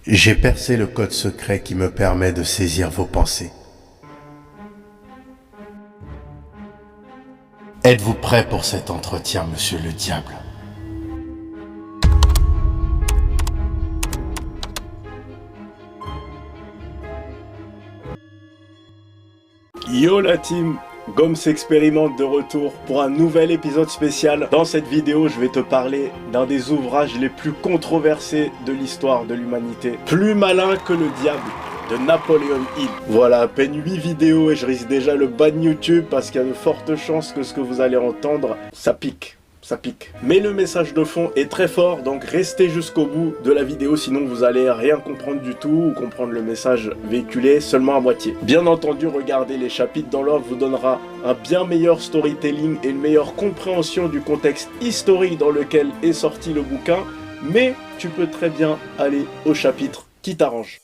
J'ai percé le code secret qui me permet de saisir vos pensées. Êtes-vous prêt pour cet entretien, monsieur le diable? Yo la team, Goms expérimente de retour pour un nouvel épisode spécial. Dans cette vidéo, je vais te parler d'un des ouvrages les plus controversés de l'histoire de l'humanité. Plus malin que le diable, de Napoleon Hill. Voilà, à peine 8 vidéos et je risque déjà le ban YouTube parce qu'il y a de fortes chances que ce que vous allez entendre, ça pique. Ça pique. Mais le message de fond est très fort, donc restez jusqu'au bout de la vidéo, sinon vous allez rien comprendre du tout ou comprendre le message véhiculé seulement à moitié. Bien entendu, regarder les chapitres dans l'ordre vous donnera un bien meilleur storytelling et une meilleure compréhension du contexte historique dans lequel est sorti le bouquin, mais tu peux très bien aller au chapitre qui t'arrange.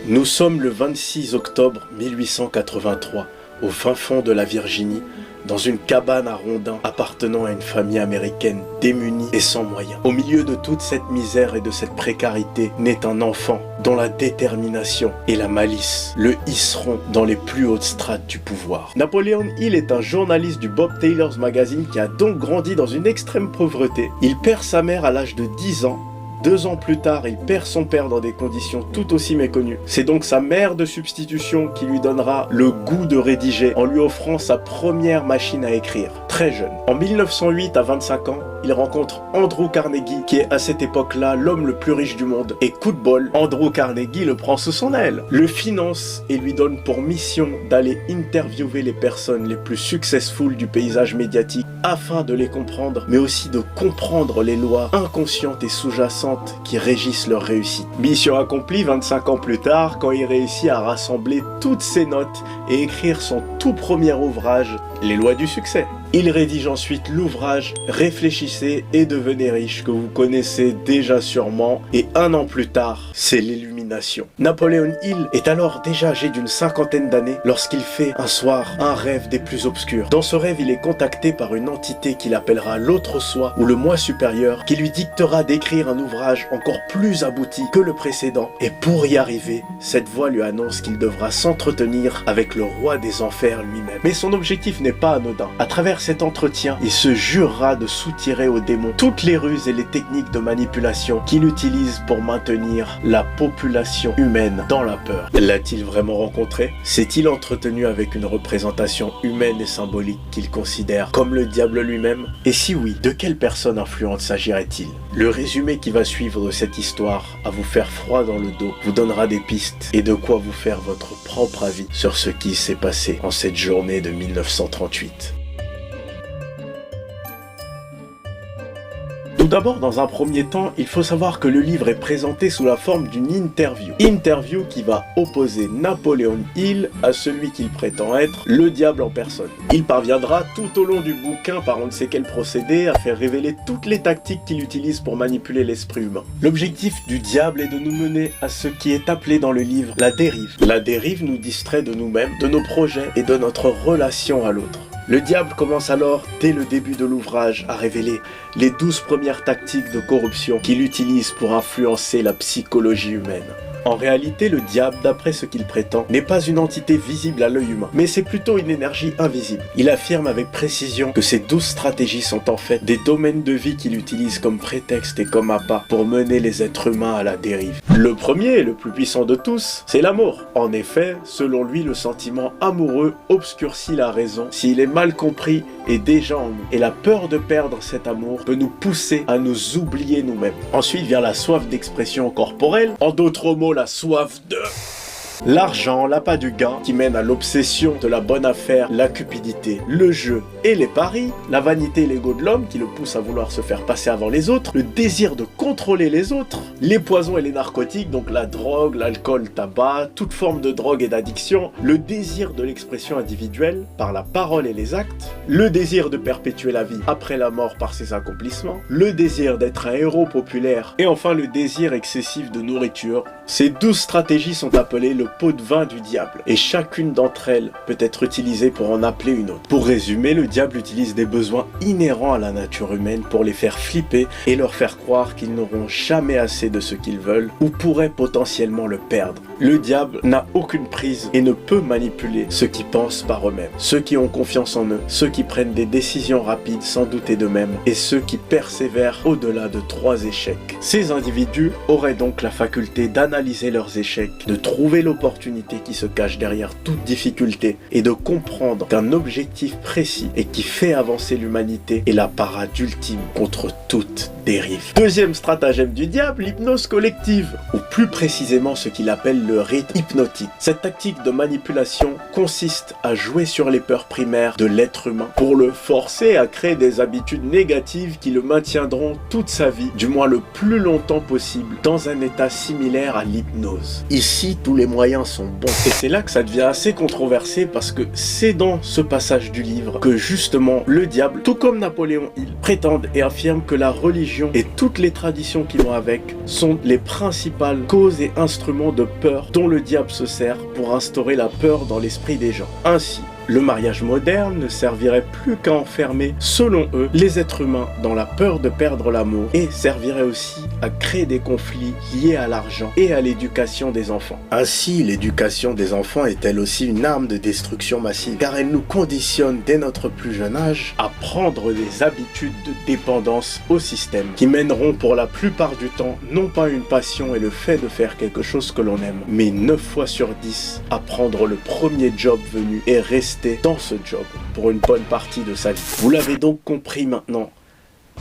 Nous sommes le 26 octobre 1883. Au fin fond de la Virginie, dans une cabane à Rondins appartenant à une famille américaine démunie et sans moyens. Au milieu de toute cette misère et de cette précarité, naît un enfant dont la détermination et la malice le hisseront dans les plus hautes strates du pouvoir. Napoleon Hill est un journaliste du Bob Taylor's Magazine qui a donc grandi dans une extrême pauvreté. Il perd sa mère à l'âge de 10 ans. 2 ans plus tard, il perd son père dans des conditions tout aussi méconnues. C'est donc sa mère de substitution qui lui donnera le goût de rédiger en lui offrant sa première machine à écrire, très jeune. En 1908, à 25 ans, il rencontre Andrew Carnegie, qui est à cette époque-là l'homme le plus riche du monde. Et coup de bol, Andrew Carnegie le prend sous son aile, le finance et lui donne pour mission d'aller interviewer les personnes les plus successful du paysage médiatique afin de les comprendre, mais aussi de comprendre les lois inconscientes et sous-jacentes qui régissent leur réussite. Mission accomplie 25 ans plus tard, quand il réussit à rassembler toutes ses notes et écrire son tout premier ouvrage, Les lois du succès. Il rédige ensuite l'ouvrage Réfléchissez et devenez riche, que vous connaissez déjà sûrement, et 1 an plus tard, c'est l'illumination. Napoleon Hill est alors déjà âgé d'une 50aine d'années lorsqu'il fait un soir un rêve des plus obscurs. Dans ce rêve, il est contacté par une entité qu'il appellera l'autre soi ou le moi supérieur, qui lui dictera d'écrire un ouvrage encore plus abouti que le précédent. Et pour y arriver, cette voix lui annonce qu'il devra s'entretenir avec le roi des enfers lui-même. Mais son objectif n'est pas anodin. À travers cet entretien, il se jurera de soutirer au démon toutes les ruses et les techniques de manipulation qu'il utilise pour maintenir la population humaine dans la peur. L'a-t-il vraiment rencontré? S'est-il entretenu avec une représentation humaine et symbolique qu'il considère comme le diable lui-même? Et si oui, de quelle personne influente s'agirait-il? Le résumé qui va suivre de cette histoire, à vous faire froid dans le dos, vous donnera des pistes et de quoi vous faire votre propre avis sur ce qui s'est passé en cette journée de 1938. Tout d'abord, dans un premier temps, il faut savoir que le livre est présenté sous la forme d'une interview. Interview qui va opposer Napoleon Hill à celui qu'il prétend être, le diable en personne. Il parviendra tout au long du bouquin, par on ne sait quel procédé, à faire révéler toutes les tactiques qu'il utilise pour manipuler l'esprit humain. L'objectif du diable est de nous mener à ce qui est appelé dans le livre la dérive. La dérive nous distrait de nous-mêmes, de nos projets et de notre relation à l'autre. Le diable commence alors, dès le début de l'ouvrage, à révéler les 12 premières tactiques de corruption qu'il utilise pour influencer la psychologie humaine. En réalité, le diable, d'après ce qu'il prétend, n'est pas une entité visible à l'œil humain, mais c'est plutôt une énergie invisible. Il affirme avec précision que ces 12 stratégies sont en fait des domaines de vie qu'il utilise comme prétexte et comme appât pour mener les êtres humains à la dérive. Le premier et le plus puissant de tous, c'est l'amour. En effet, selon lui, le sentiment amoureux obscurcit la raison s'il est mal compris et déjà en nous. Et la peur de perdre cet amour peut nous pousser à nous oublier nous-mêmes. Ensuite vient la soif d'expression corporelle, en d'autres mots la soif de... L'argent, l'appât du gain, qui mène à l'obsession de la bonne affaire, la cupidité, le jeu et les paris, la vanité et l'ego de l'homme qui le pousse à vouloir se faire passer avant les autres, le désir de contrôler les autres, les poisons et les narcotiques, donc la drogue, l'alcool, le tabac, toute forme de drogue et d'addiction, le désir de l'expression individuelle par la parole et les actes, le désir de perpétuer la vie après la mort par ses accomplissements, le désir d'être un héros populaire et enfin le désir excessif de nourriture. Ces 12 stratégies sont appelées le pots de vin du diable, et chacune d'entre elles peut être utilisée pour en appeler une autre. Pour résumer, le diable utilise des besoins inhérents à la nature humaine pour les faire flipper et leur faire croire qu'ils n'auront jamais assez de ce qu'ils veulent ou pourraient potentiellement le perdre. Le diable n'a aucune prise et ne peut manipuler ceux qui pensent par eux-mêmes, ceux qui ont confiance en eux, ceux qui prennent des décisions rapides sans douter d'eux-mêmes et ceux qui persévèrent au-delà de 3 échecs. Ces individus auraient donc la faculté d'analyser leurs échecs, de trouver l'opportunité qui se cache derrière toute difficulté et de comprendre qu'un objectif précis et qui fait avancer l'humanité est la parade ultime contre toute dérive. Deuxième stratagème du diable, l'hypnose collective, ou plus précisément ce qu'il appelle le rite hypnotique. Cette tactique de manipulation consiste à jouer sur les peurs primaires de l'être humain pour le forcer à créer des habitudes négatives qui le maintiendront toute sa vie, du moins le plus longtemps possible, dans un état similaire à l'hypnose. Ici, tous les moyens sont bons. Et c'est là que ça devient assez controversé parce que c'est dans ce passage du livre que justement le diable, tout comme Napoléon Hill, prétendent et affirment que la religion et toutes les traditions qui vont avec sont les principales causes et instruments de peur dont le diable se sert pour instaurer la peur dans l'esprit des gens. Ainsi, le mariage moderne ne servirait plus qu'à enfermer, selon eux, les êtres humains dans la peur de perdre l'amour et servirait aussi à créer des conflits liés à l'argent et à l'éducation des enfants. Ainsi, l'éducation des enfants est elle aussi une arme de destruction massive car elle nous conditionne dès notre plus jeune âge à prendre des habitudes de dépendance au système qui mèneront pour la plupart du temps non pas une passion et le fait de faire quelque chose que l'on aime, mais 9 fois sur 10 à prendre le premier job venu et rester dans ce job pour une bonne partie de sa vie. Vous l'avez donc compris maintenant,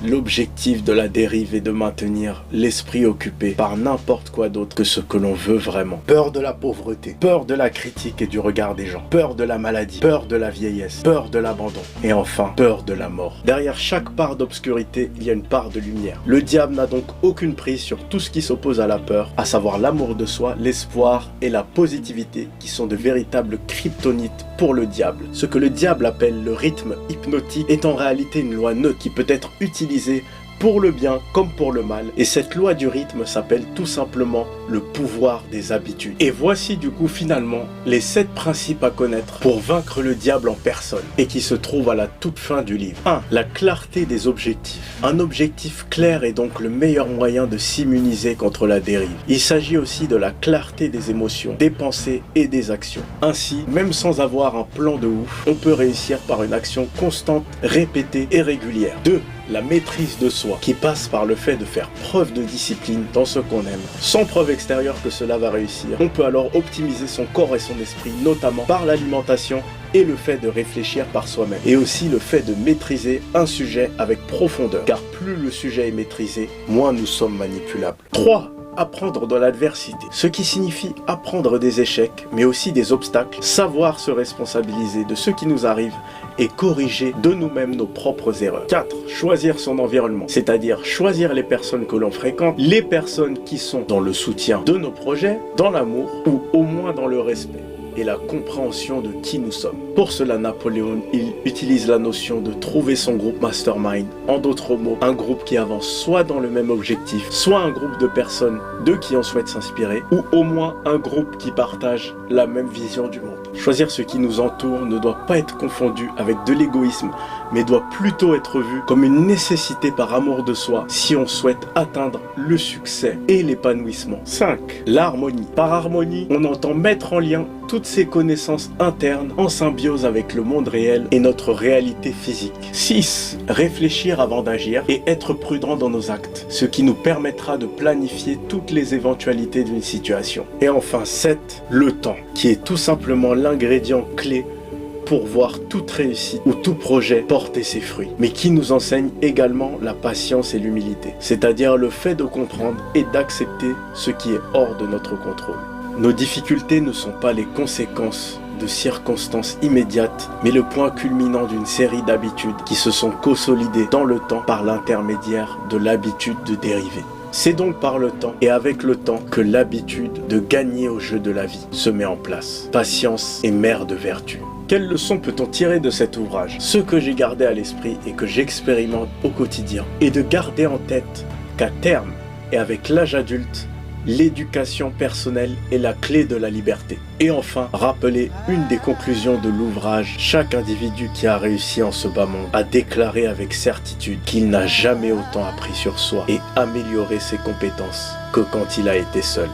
l'objectif de la dérive est de maintenir l'esprit occupé par n'importe quoi d'autre que ce que l'on veut vraiment. Peur de la pauvreté, peur de la critique et du regard des gens, peur de la maladie, peur de la vieillesse, peur de l'abandon et enfin peur de la mort. Derrière chaque part d'obscurité, il y a une part de lumière. Le diable n'a donc aucune prise sur tout ce qui s'oppose à la peur, à savoir l'amour de soi, l'espoir et la positivité qui sont de véritables kryptonites pour le diable. Ce que le diable appelle le rythme hypnotique est en réalité une loi neutre qui peut être utilisée pour le bien comme pour le mal. Et cette loi du rythme s'appelle tout simplement le pouvoir des habitudes. Et voici du coup finalement les 7 principes à connaître pour vaincre le diable en personne et qui se trouvent à la toute fin du livre. 1. La clarté des objectifs. Un objectif clair est donc le meilleur moyen de s'immuniser contre la dérive. Il s'agit aussi de la clarté des émotions, des pensées et des actions. Ainsi, même sans avoir un plan de ouf, on peut réussir par une action constante, répétée et régulière. 2. La maîtrise de soi, qui passe par le fait de faire preuve de discipline dans ce qu'on aime. Sans preuve extérieure que cela va réussir, on peut alors optimiser son corps et son esprit, notamment par l'alimentation et le fait de réfléchir par soi-même. Et aussi le fait de maîtriser un sujet avec profondeur, car plus le sujet est maîtrisé, moins nous sommes manipulables. 3. Apprendre dans l'adversité, ce qui signifie apprendre des échecs, mais aussi des obstacles, savoir se responsabiliser de ce qui nous arrive et corriger de nous-mêmes nos propres erreurs. 4. Choisir son environnement, c'est-à-dire choisir les personnes que l'on fréquente, les personnes qui sont dans le soutien de nos projets, dans l'amour ou au moins dans le respect et la compréhension de qui nous sommes. Pour cela, Napoléon Hill utilise la notion de trouver son groupe mastermind. En d'autres mots, un groupe qui avance soit dans le même objectif, soit un groupe de personnes de qui on souhaite s'inspirer, ou au moins un groupe qui partage la même vision du monde. Choisir ce qui nous entoure ne doit pas être confondu avec de l'égoïsme, mais doit plutôt être vu comme une nécessité par amour de soi si on souhaite atteindre le succès et l'épanouissement. 5. L'harmonie. Par harmonie, on entend mettre en lien toutes ces connaissances internes en symbiose avec le monde réel et notre réalité physique. 6. Réfléchir avant d'agir et être prudent dans nos actes, ce qui nous permettra de planifier toutes les éventualités d'une situation. Et enfin 7. Le temps, qui est tout simplement l'ingrédient clé pour voir toute réussite ou tout projet porter ses fruits, mais qui nous enseigne également la patience et l'humilité, c'est-à-dire le fait de comprendre et d'accepter ce qui est hors de notre contrôle. Nos difficultés ne sont pas les conséquences de circonstances immédiates, mais le point culminant d'une série d'habitudes qui se sont consolidées dans le temps par l'intermédiaire de l'habitude de dériver. C'est donc par le temps et avec le temps que l'habitude de gagner au jeu de la vie se met en place. Patience est mère de vertu. Quelles leçons peut-on tirer de cet ouvrage? Ce que j'ai gardé à l'esprit et que j'expérimente au quotidien est de garder en tête qu'à terme et avec l'âge adulte, l'éducation personnelle est la clé de la liberté. Et enfin, rappeler une des conclusions de l'ouvrage. Chaque individu qui a réussi en ce bas monde a déclaré avec certitude qu'il n'a jamais autant appris sur soi et amélioré ses compétences que quand il a été seul.